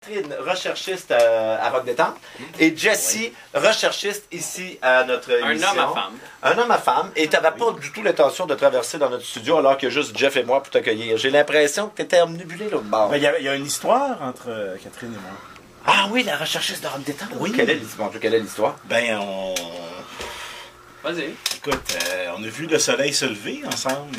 Catherine, recherchiste à Rock Détente, et Jesse, recherchiste ici à notre émission. Un homme à femme. Un homme à femme. Et tu n'avais pas du tout l'intention de traverser dans notre studio alors qu'il y a juste Jeff et moi pour t'accueillir. J'ai l'impression que tu étais omnibulé l'autre bord. Il y a une histoire entre Catherine et moi. Ah oui, la recherchiste de Rock Détente. Oui. Quelle est l'histoire? Ben, Vas-y. Écoute, on a vu le soleil se lever ensemble.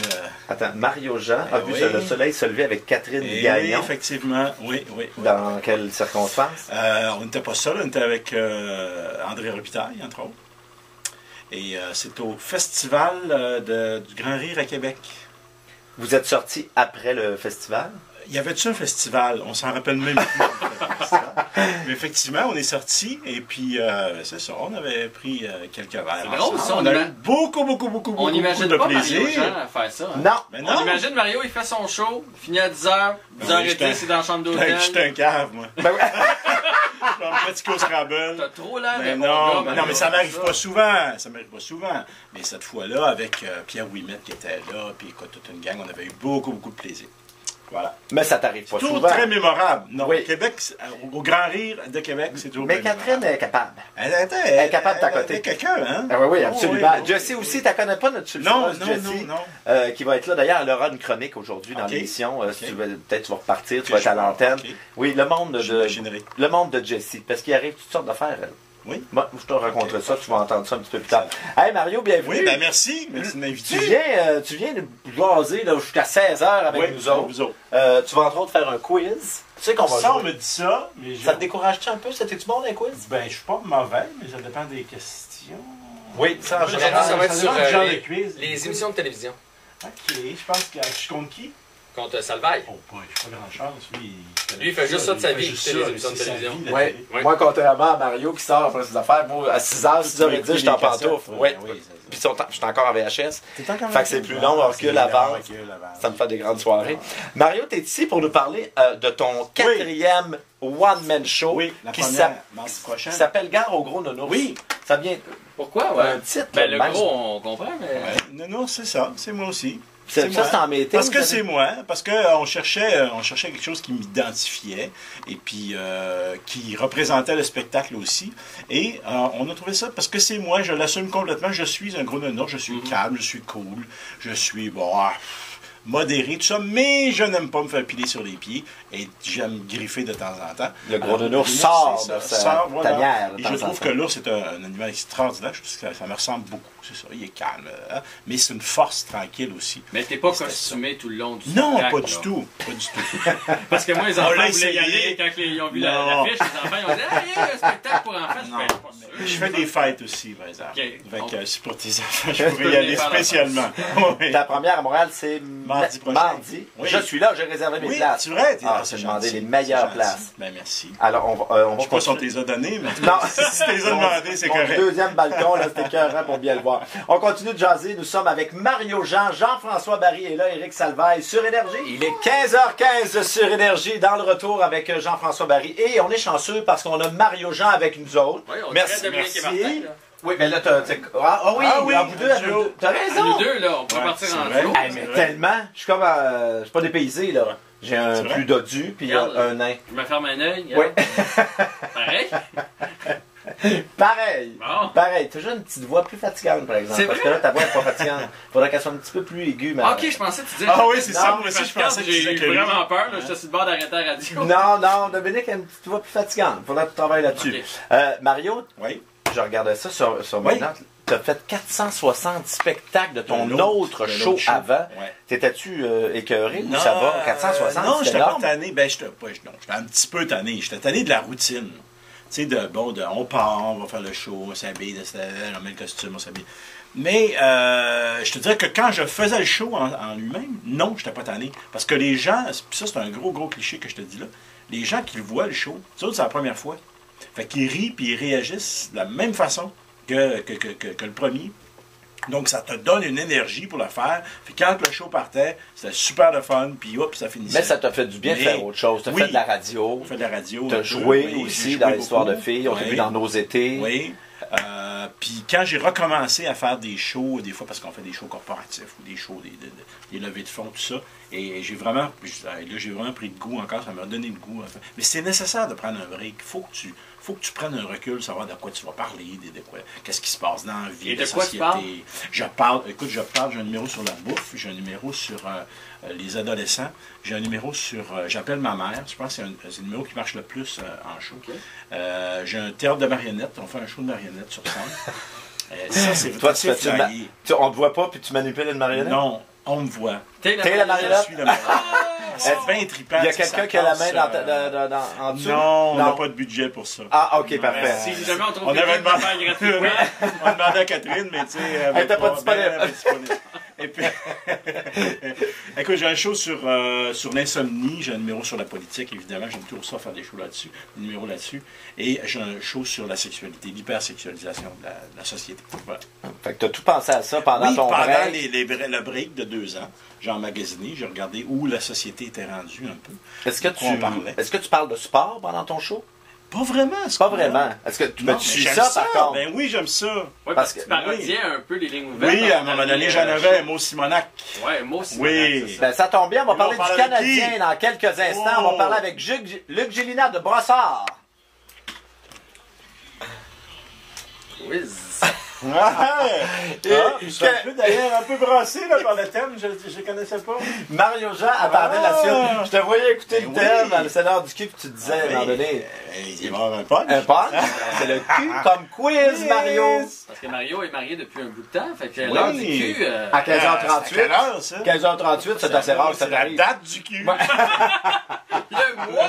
Attends, Mario Jean a vu oui. le soleil se lever avec Catherine Et Gagnon. oui, effectivement. Oui. Dans quelles circonstances? On n'était pas seul, on était avec André Robitaille, entre autres. Et c'est au festival du Grand Rire à Québec. Vous êtes sortis après le festival? Il y avait-tu un festival? On s'en rappelle même plus. Mais effectivement, on est sortis et puis c'est ça, on avait pris quelques verres. C'est drôle, ça. On a eu beaucoup On n'imagine de pas plaisir. Mario Jean à faire ça. Hein? Non. Mais On imagine Mario, il fait son show, il finit à 10h, 10h30, c'est dans la chambre d'hôtel. J'étais un cave, moi. Ben oui. Je vais me pratiquer au Scrabble. T'as trop l'air Mais de non, bon gars, mais ça m'arrive pas souvent. Ça m'arrive pas souvent. Mais cette fois-là, avec Pierre Ouimet qui était là, puis écoute, toute une gang, on avait eu beaucoup de plaisir. Voilà. Mais ça t'arrive pas Toujours souvent. très mémorable. Non, Oui. Québec, au Grand Rire de Québec, c'est toujours Mais très Catherine mémorable. est capable. Elle est capable de t'accoter. Elle quelqu'un, hein? Ah oui, absolument. oui, Jesse aussi, tu ne connais pas notre Non, sulfureuse Jesse, non. qui va être là. D'ailleurs, elle aura une chronique aujourd'hui dans Ok. l'émission. Ok. Si tu veux, peut-être tu vas repartir, tu Ok, vas être à je vais. l'antenne. Ok. Oui, le monde J'imaginerai. de Jesse, parce qu'il arrive toutes sortes d'affaires, elle. Oui. Moi, je te raconterai ça, tu vas entendre ça un petit peu plus tard. Hey Mario, bienvenue. Oui, ben merci de m'inviter. Tu viens de jaser là, jusqu'à 16h avec Oui, nous autres. vous autres. Tu vas entre autres faire un quiz. Tu sais qu'on va Ça, on jouer. me dit ça, mais Ça te décourage-tu un peu? C'était-tu bon les quiz? Ben, je suis pas mauvais, mais ça dépend des questions. Oui, ça en Aujourd'hui, général. ça va être sur dépend du genre de les quiz. émissions de télévision. Ok, je pense que je compte qui? Contre Salvaille. Oh, boy, je suis pas grand chance. Lui, Lui, il fait juste ça de sa vie, juste écouter ça, les émissions de c'est sa télévision. vie, la Oui. télé. Oui. Moi, contrairement à Mario qui sort après ses affaires, moi, à 6h, 6h10, je suis en pantoufle. Oui. Puis je suis encore en VHS. Fait que c'est plus long, on recule avant. Ça me fait des grandes soirées. Mario, tu es ici pour nous parler de ton quatrième one-man show Oui, la qui première, mardi prochain. s'appelle Gare au gros nounours. Oui. Ça vient. Pourquoi, ouais? Un titre. Ben, le même. gros, on comprend, mais... Ouais. Non, c'est ça. C'est moi aussi. Ça, moi. c'est en meeting. Parce que vous c'est avez- moi. Parce qu'on cherchait quelque chose qui m'identifiait et puis qui représentait le spectacle aussi. Et on a trouvé ça parce que c'est moi. Je l'assume complètement. Je suis un gros nounours. Je suis calme. Je suis cool. Je suis modéré, tout ça, mais je n'aime pas me faire piler sur les pieds et j'aime griffer de temps en temps. Le gros Alors, nounours c'est sort ça, de sa voilà. tanière de Et temps je en trouve temps. que l'ours est un animal extraordinaire. Je trouve que ça me ressemble beaucoup. C'est ça, il est calme. Hein? Mais c'est une force tranquille aussi. Mais t'es pas C'était costumé tout le long du Non, spectacle, pas là. du tout. Pas du tout. Parce que moi, les On enfants l'a voulaient y essayé. aller quand ils ont vu Non. l'affiche. Les enfants, ils ont dit « Ah, il y a un spectacle pour enfants. » Je Non. fais « Pas sûr. Je fais des fêtes aussi, par exemple. Ok. Fait que c'est pour tes enfants, je peux pourrais y aller venir faire la spécialement. Oui. La première à Montréal, c'est Mardi prochain. Mardi. Oui. Je suis là, j'ai réservé mes Oui, places. c'est vrai. J'ai demandé les meilleures C'est gentil. places. Ben merci. Alors, on va Je sais pas si on continuer. te les a donnés, mais Non. si tu les as demandés, c'est Mon correct. deuxième balcon, là, c'était écœurant pour bien le voir. On continue de jaser. Nous sommes avec Mario Jean, Jean-François Barry et là, Éric Salvaille sur Énergie. Il est 15h15 sur Énergie dans le retour avec Jean-François Barry. Et on est chanceux parce qu'on a Mario Jean avec nous autres. Oui, on Merci. dirait Dominique et Merci. Martin, là. Oui, mais là, oui, Ah oui, vous deux, un duo. t'as À raison. nous deux, là, on peut Ouais, partir c'est en vrai. duo. Hey, mais tellement, je suis comme, je suis pas dépaysé, là. J'ai un C'est vrai? plus dodu, puis Regarde, un nain. Je me ferme un œil. Oui. Pareil. Pareil. Bon. Pareil. T'as juste une petite voix plus fatigante, par exemple. C'est Parce vrai? que là, ta voix est pas fatigante. Faudrait qu'elle soit un petit peu plus aiguë, mais. Ah, ok, je pensais que tu disais. Ah oui, c'est Non, ça. Moi aussi, je Parce pensais que tu j'ai disais eu que lui. vraiment peur, là. J'étais sur le bord d'arrêter la radio. Non, Dominique a une petite voix plus fatigante. Faudrait que tu travailles là-dessus. Ok. Mario, Oui. je regardais ça sur mes Oui. notes. Tu as fait 460 spectacles de ton De autre l'autre show show. avant. Ouais. T'étais-tu écœuré ou ça va? 460, Non, c'est j'étais pas énorme. tanné. Ben, j'étais un petit peu tanné. J'étais tanné de la routine. Tu sais, on part, on va faire le show, on s'habille, on met le costume, on s'habille. Mais je te dirais que quand je faisais le show en lui-même, non, j'étais pas tanné. Parce que les gens, puis ça c'est un gros cliché que je te dis là, les gens qui voient le show, c'est la première fois. Fait qu'ils rient puis ils réagissent de la même façon que le premier. Donc, ça te donne une énergie pour le faire. Puis quand le show partait, c'était super de fun, puis hop, ça finissait. Mais ça t'a fait du bien de Mais- faire autre chose. T'as oui. fait de la radio. On fait de la radio. T'as un peu, joué oui, aussi j'ai dans joué l'histoire de beaucoup. filles. On t'a Oui. vu dans Nos étés. Oui. Puis quand j'ai recommencé à faire des shows, des fois parce qu'on fait des shows corporatifs ou des shows, des levées de fonds, tout ça, et j'ai vraiment pris le goût encore, ça m'a donné le goût. Enfin. Mais c'est nécessaire de prendre un break. Faut que tu prennes un recul, savoir de quoi tu vas parler, qu'est-ce qui se passe dans la vie, et de la société. Je parle, j'ai un numéro sur la bouffe, j'ai un numéro sur les adolescents, j'ai un numéro sur j'appelle ma mère, je pense que c'est le numéro qui marche le plus en show. Okay. J'ai un théâtre de marionnettes, on fait un show de marionnettes sur scène. Ça, c'est toi, on te voit pas puis tu manipules une marionnette? Non, on me voit. T'es la marionnette? Je suis la marionnette. C'est bien trippant. Il y a quelqu'un qui a la main en dessous? Non, on n'a pas de budget pour ça. Ah, ok, parfait. Si jamais on trouve on avait demandé gratuitement. On a demandé à Catherine, mais tu sais, elle n'était pas disponible. Et puis, écoute, j'ai un show sur l'insomnie, j'ai un numéro sur la politique, évidemment, j'aime toujours ça, faire des shows là-dessus, des numéros là-dessus, et j'ai un show sur la sexualité, l'hypersexualisation de la société. Voilà. Fait que tu as tout pensé à ça pendant ton break? Pendant le break de 2 ans, j'ai emmagasiné, j'ai regardé où la société était rendue un peu. Est-ce que tu parles de sport pendant ton show? Pas vraiment. Pas vraiment. Est-ce que tu suis ça, par contre? Ben oui, j'aime ça. Oui, parce que tu parodiens un peu les lignes ouvertes. Oui, à un moment donné, j'en avais un mot Simonac. Oui, mot Simonac. Oui. Ben, ça tombe bien, on va parler du Canadien dans quelques instants. On va parler avec Luc Gélina de Brossard. Quiz. Je suis d'ailleurs un peu brassé là, par le thème, je ne connaissais pas. Mario Jean attendait la suite. Je te voyais écouter le thème dans le Seigneur du cul, puis tu disais à un moment donné. Il va y avoir un punch. Un punch? C'est le cul comme quiz, Mario. Parce que Mario est marié depuis un bout de temps, fait que l'heure du cul. À 15h38. 15h38, c'est assez rare que ça t'arrive. La date du cul. Le mois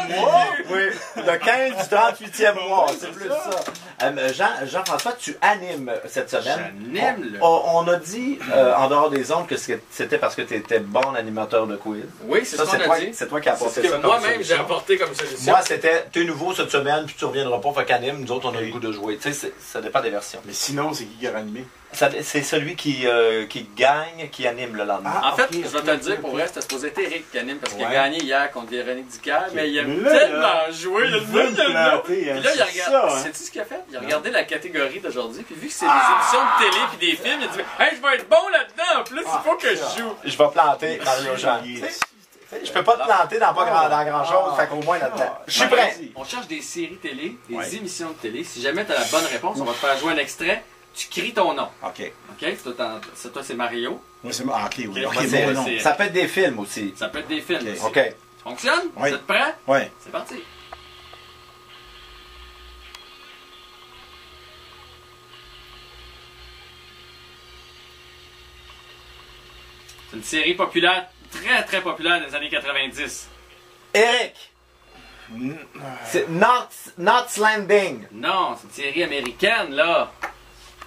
du cul. Oui, le 15 du 38e mois, c'est plus ça. Jean-François, tu animes cette semaine. J'anime le... On a dit, en dehors des ondes, que c'était parce que tu étais bon animateur de quiz. Oui, c'est ça qu'on a dit. C'est toi qui as apporté ça. C'est ce que moi-même j'ai apporté comme solution. Moi, c'était, t'es nouveau cette semaine, puis tu reviendras pas, fait qu'anime, nous autres, on a le goût de jouer. Tu sais, ça dépend des versions. Mais sinon, c'est qui a animé? C'est celui qui gagne, qui anime le lendemain. En fait, je vais te le dire, pour vrai, c'était supposé être Eric qui anime, parce qu'il a gagné hier contre Véronique Dicker, mais il a tellement joué, il a le puis là, il a regardé. Sais-tu ce qu'il a fait? Il a regardé la catégorie d'aujourd'hui, puis vu que c'est des émissions de télé puis des films, il a dit hey, je vais être bon là-dedans, en plus, il faut que je joue. Je vais planter Mario Jean. Je peux pas te planter dans grand-chose, fait qu'au moins là-dedans. Je suis prêt. On cherche des séries télé, des émissions de télé. Si jamais tu as la bonne réponse, on va te faire jouer un extrait. Tu cries ton nom. OK. OK? Toi, c'est Mario. Moi, c'est moi. OK, oui. Okay, ça peut être des films aussi. Ça peut être des films aussi. OK. Ça fonctionne? Oui. Vous êtes prêts? Oui. C'est parti. C'est une série populaire, très très populaire des années 90. Eric! C'est Knots Landing. Non, c'est une série américaine, là.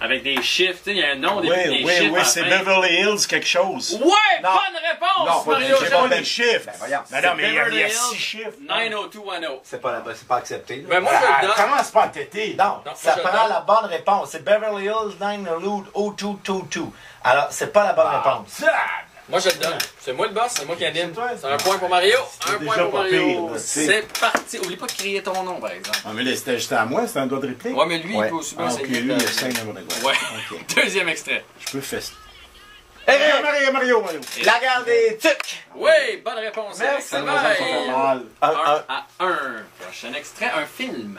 Avec des chiffres, tu sais, il y a un nom, des chiffres. Oui, c'est Beverly Hills quelque chose. Ouais, bonne réponse, Mario Jean. Jean. Pas des chiffres. Ben non, mais il y a 6 chiffres. 90210. C'est pas accepté. Ben moi, je le donne. Comment c'est pas entêté? Non, ça prend la bonne réponse. C'est Beverly Hills 90222. Alors, c'est pas la bonne réponse. Moi, je le donne. C'est moi le boss, c'est moi qui anime. C'est un point pour Mario. Un point pour Mario. C'est parti. Oublie pas de crier ton nom, par exemple. Ah, mais là, c'était juste à moi, c'était un doigt de réplique. Ouais, mais lui, il peut aussi bien essayer. Lui, il y a 5 numéros de doigts. Ouais. Deuxième extrait. Je peux faire ça. Mario. La garde des tucs. Oui, bonne réponse. Merci. 1 à 1. Prochain extrait, un film.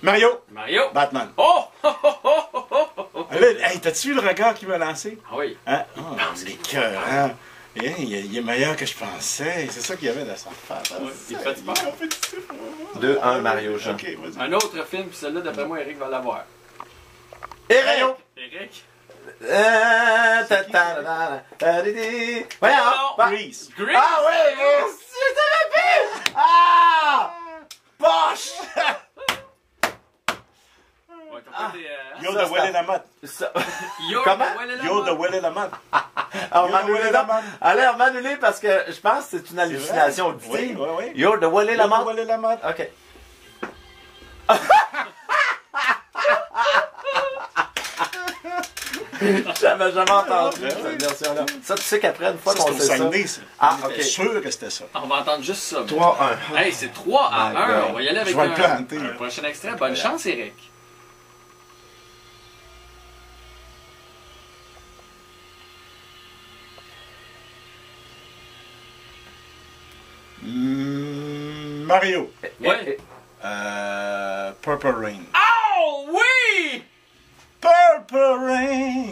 Mario. Oh! Batman. Hey, t'as-tu vu le regard qu'il m'a lancé? Ah oui. Hein? Oh, les cœurs, hein? Il est meilleur que je pensais. C'est ça qu'il y avait dans sa face. Il fait peur. 2-1 Mario Jean. Okay, un autre film, puis celui-là, d'après moi, Eric va l'avoir. Eric! Grease. Ah oui! Je te rappelle! Ah! Poche! Yo de Willy Lamotte. Comment? Yo de Willy Lamotte. Allez, remanulez parce que je pense que c'est une hallucination auditive. Oui. Yo de Willy Lamotte. OK. J'avais jamais entendu cette version-là. Ça, tu sais qu'après, une fois qu'on sait ça... Ah, OK. Sûr que c'était ça. On va entendre juste ça. 3-1. Hey, c'est 3 à 1. On va y aller avec un prochain extrait. Bonne chance, Eric. Mario. Oui. Purple Rain. Oh oui! Purple Rain.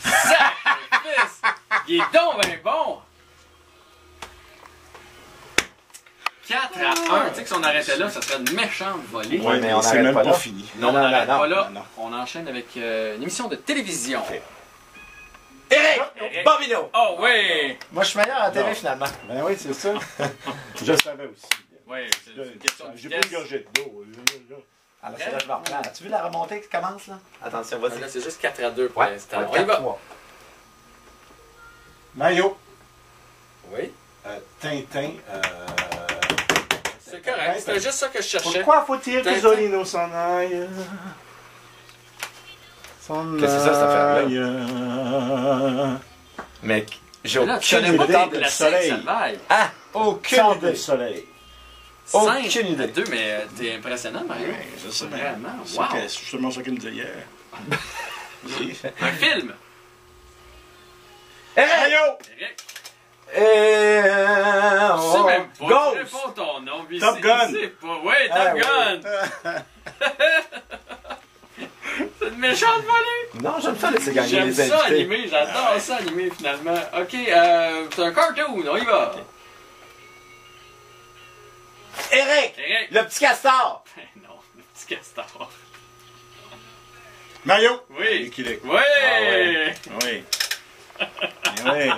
Sacrifice! Il est donc bien bon! 4-1. Tu sais que si on arrêtait là, ça serait une méchante volée. Oui, mais on n'arrête même pas fini. Non, on n'arrête pas là. On enchaîne avec une émission de télévision. Okay. Eric! Bobino! Oh oui! Moi, je suis meilleur à la télé, finalement. Ben oui, c'est ça. Je savais aussi. Oui, c'est une question de J'ai pas une gorgée d'eau. Alors, c'est là que je me reprends. As-tu vu la remontée qui commence, là? Attention, vas-y. Là, c'est juste 4-2 pour l'instant. On y va. Mario. Oui. Tintin. C'est correct, c'était juste ça que je cherchais. Pourquoi faut-il que Zolino s'en aille? Qu'est-ce que c'est ça, cette affaire-là? Mec, j'ai aucune idée du soleil. Ah! Aucune idée. Du soleil. Aucune idée. 2, mais t'es impressionnant, Mario. Oui, je sais bien. Vraiment, C'est wow. justement ça qu'il me disait hier. Un film. Mario! Eric. Je sais même pas. Tu Ghost! réponds ton nom. Top Gun! Oui, Top Gun! C'est une méchante volée! Non, j'aime ça laisser gagner J'aime les invités. ça animé, j'adore ça animé finalement. Ok, c'est un cartoon, on y va. Eric! Eric! Le petit castor! Ben non, le petit castor. Mario! Oui! L'équilibre. Oui! Oui. Oui.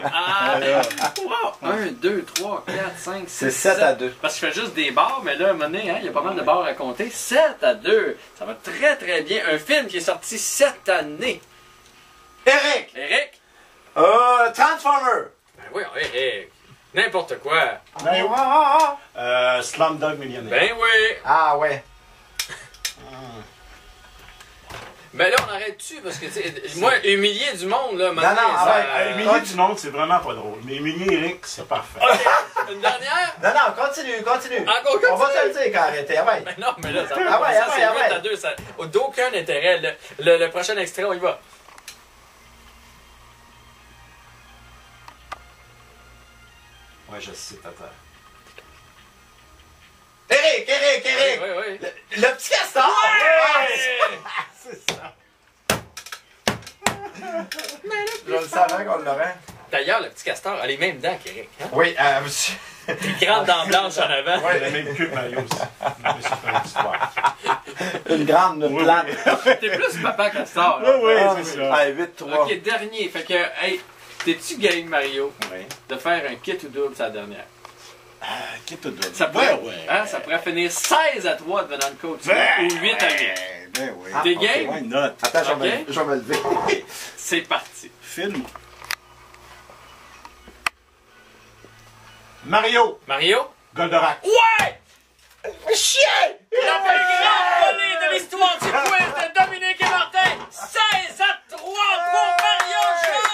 Wow! 1, 2, 3, 4, 5, 6, C'est 7-2. Parce que je fais juste des barres, mais là, à un moment donné, il y a pas mal de barres à compter. 7-2. Ça va très très bien. Un film qui est sorti cette année. Eric! Eric? Transformer! Ben oui, Eric. N'importe quoi. Mario. Slumdog Millionnaire. Ben oui. Ah ouais. Ben là, on arrête-tu? Parce que, tu sais, moi, humilier du monde, là, maintenant, Humilier du monde, c'est vraiment pas drôle. Mais humilier Eric, c'est parfait. OK. Une dernière? Non, continue. Encore continue. On va te le dire quand arrêter, ah ouais. Ben non, mais là, ça Ah ouais, ça, c'est ah ouais. 8-2. Ça n'a d'aucun intérêt. Le prochain extrait, on y va. Ouais, je sais, attends. Eric! Oui. Le petit castor! Ouais! C'est ça. Je le savais qu'on l'aurait. D'ailleurs, le petit castor a les mêmes dents qu'Eric. Hein? Oui, monsieur. Il grande dents blanches en avant. Ouais, il a la même queue que Mario aussi. Mais c'est pas une histoire. Une grande plate. T'es plus papa castor. Oui, Ah, c'est ça. Allez, 8-3. Ok, dernier. Fait que, hey, t'es-tu game, Mario, Oui. de faire un kit ou double sa dernière? Qui te donne? Ça pourrait, ouais. hein, ça pourrait finir 16-3 devenant le coach. Ou 8-8. Ben oui. T'es game? Why not? Attends, je Ok. vais me lever. C'est parti. Film. Mario. Mario? Goldorak. Ouais! Chien! La plus grande volée de l'histoire du quiz de Dominique et Martin! 16-3 pour Mario Jean!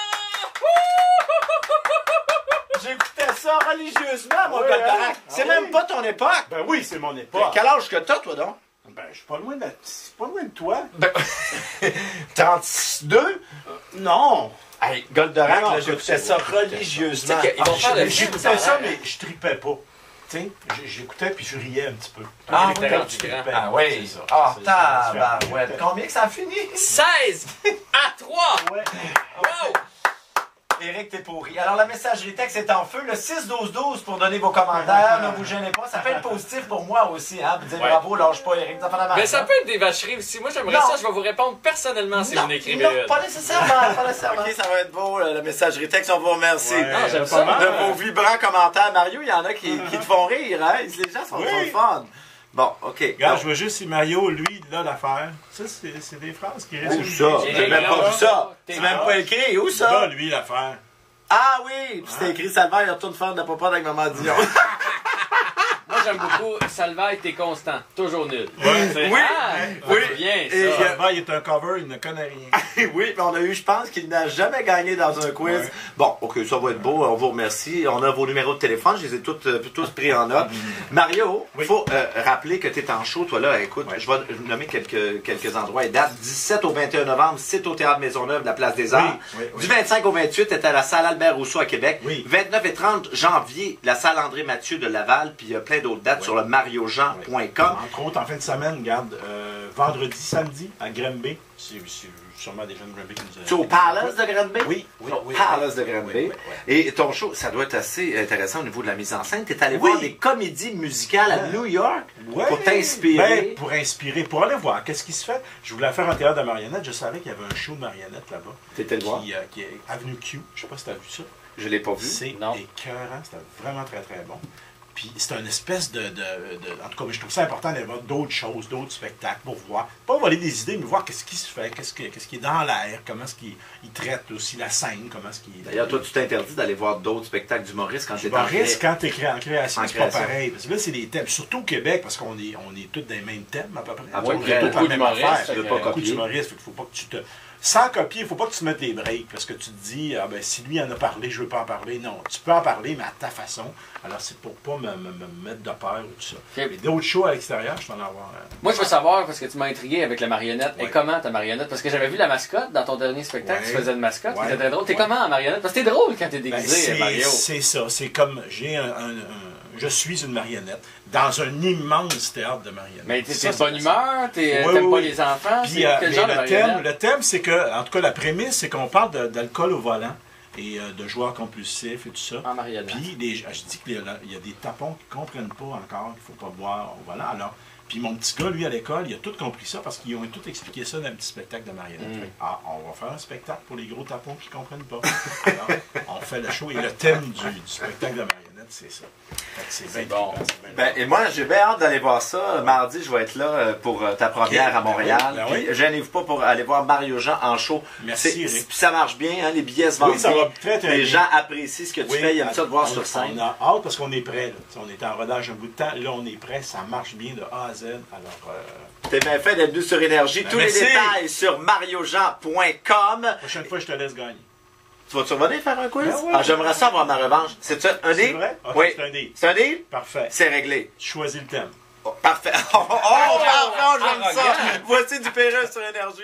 J'écoutais ça religieusement, mon Oui, Goldorak. hein? C'est Ah même oui. pas ton époque. Ben oui, c'est mon époque. Quel âge que t'as, toi, donc? Ben, je suis pas loin de toi. Ben, 32? Non. Hey, Goldorak, Non, là, j'écoutais ça religieusement. Tu sais qu'ils vont faire le film, J'écoutais ça a ça, l'air, mais je tripais pas. Tu sais, j'écoutais puis je riais un petit peu. Ah, oui, Quand quand tu tu tripais, Ah oui. c'est ça. Ah, C'est tabarouette. différent. Combien que ça a fini? 16-3! Ouais. Wow! Éric, t'es pourri. Alors, la messagerie texte est en feu. Le 6-12-12 pour donner vos commentaires. Ne vous gênez pas. Ça peut être positif pour moi aussi. Hein? Vous dites Ouais. bravo, lâche pas, Éric. Ça fait la Mais marche, ça hein? peut être des vacheries aussi. Moi, j'aimerais Non. ça. Je vais vous répondre personnellement si vous n'écrivez non, une. pas nécessairement. Pas nécessairement. OK, ça va être beau, la messagerie texte. On vous remercie. Ouais, Non, j'aime pas ça. mal. De vos vibrants commentaires. Mario, il y en a qui te font rire. Hein? Les gens sont trop fun. Bon, OK. Regarde, je vois juste si Mario, lui, là, l'affaire. Ça, c'est des phrases qui restent. Où ça? J'ai même pas vu ça. C'est même pas écrit. Où ça? Là, lui, l'affaire. Ah oui! Puis c'était écrit Salvaire, il retourne faire de la popote avec Maman Dion. Moi, j'aime beaucoup. Salvaille, t'es constant. Toujours nul. Oui. Oui. Bien, ça. Salvaille est un cover, il ne connaît rien. Oui, mais on a eu, je pense qu'il n'a jamais gagné dans un quiz. Ouais. Bon, OK, ça va être beau. On vous remercie. On a vos numéros de téléphone. Je les ai tous pris en note. Mario, il faut rappeler que tu es en show, toi là. Écoute, je vais nommer quelques endroits et dates. 17 au 21 novembre, site au Théâtre Maisonneuve, la Place des Arts. Du 25 au 28, tu es à la salle Albert Rousseau à Québec. 29 et 30 janvier, la salle André Mathieu de Laval. Puis il y a plein d'autres dates sur le mariojean.com. Entre autres, en fin de semaine, regarde, vendredi, samedi, à Granby. C'est sûrement des gens de Granby qui nous ont... Tu es au Palace de Granby? Oui. Palace de Granby. Et ton show, ça doit être assez intéressant au niveau de la mise en scène. Tu es allé voir des comédies musicales à New York pour t'inspirer. Pour inspirer, pour aller voir qu'est-ce qui se fait. Je voulais faire un théâtre de marionnettes. Je savais qu'il y avait un show de marionnettes là-bas. Tu étais le voir? Qui est Avenue Q. Je sais pas si tu as vu ça. Je ne l'ai pas vu. C'est écœurant. C'était vraiment très, très bon. Puis c'est une espèce en tout cas, je trouve ça important d'avoir d'autres choses, d'autres spectacles pour voir. Pas voler des idées, mais voir qu'est-ce qui se fait, qu'est-ce qui est dans l'air, comment est-ce qu'il traite aussi la scène, comment est-ce qu'il... D'ailleurs, toi, tu t'interdis d'aller voir d'autres spectacles d'humoristes quand tu es quand tu es en création, c'est pas pareil. Parce que là, c'est des thèmes, surtout au Québec, parce qu'on est tous dans les mêmes thèmes à peu près. Il y a beaucoup d'humoristes. Il ne faut pas que tu te... Sans copier, il ne faut pas que tu te mettes des breaks, parce que tu te dis, ah ben, si lui en a parlé, je ne veux pas en parler. Non, tu peux en parler, mais à ta façon. Alors, c'est pour pas me mettre de peur ou tout ça. Okay. Mais d'autres shows à l'extérieur, je vais en avoir. Moi, je veux savoir, parce que tu m'as intrigué avec la marionnette. Et comment ta marionnette? Parce que j'avais vu la mascotte dans ton dernier spectacle, tu faisais une mascotte, c'était très drôle. T'es comment en marionnette? Parce que t'es drôle quand t'es déguisé, Mario. C'est ça, c'est comme, je suis une marionnette dans un immense théâtre de marionnettes. Mais t'es de bonne humeur, t'aimes pas les enfants, puis, quel genre de marionnette? Le thème, c'est que, en tout cas, la prémisse, c'est qu'on parle d'alcool au volant et de joueurs compulsifs et tout ça. En marionnette. Puis, je dis qu'il y a des tapons qui ne comprennent pas encore qu'il ne faut pas boire au volant. Alors, puis mon petit gars, lui, à l'école, il a tout compris ça parce qu'ils ont tout expliqué ça dans un petit spectacle de marionnettes. Ah, on va faire un spectacle pour les gros tapons qui ne comprennent pas. Alors, on fait le show et le thème du spectacle de marionnettes, c'est ça. C'est bien bon. Et moi, j'ai bien hâte d'aller voir ça. Mardi, je vais être là pour ta première à Montréal. Puis, gênez-vous pas pour aller voir Mario Jean en show. Merci. Puis ça marche bien, hein, les billets se vendent bien. Ça va très, très bien. Les gens apprécient ce que tu fais, ils aiment ça de voir sur scène. On a hâte parce qu'on est prêt. On était en rodage un bout de temps. Là, on est prêt. Ça marche bien de A à Z. Alors, t'es bien fait d'être venu sur Énergie. Tous les détails sur mariojean.com. La prochaine fois, je te laisse gagner. Tu vas-tu revenir faire un quiz? J'aimerais ça avoir ma revanche. C'est un deal? C'est vrai? Okay, oui. C'est un deal. C'est un deal? Parfait. C'est réglé. Choisis le thème. Parfait. Parfait, j'aime ça. Voici du Péreux sur Énergie.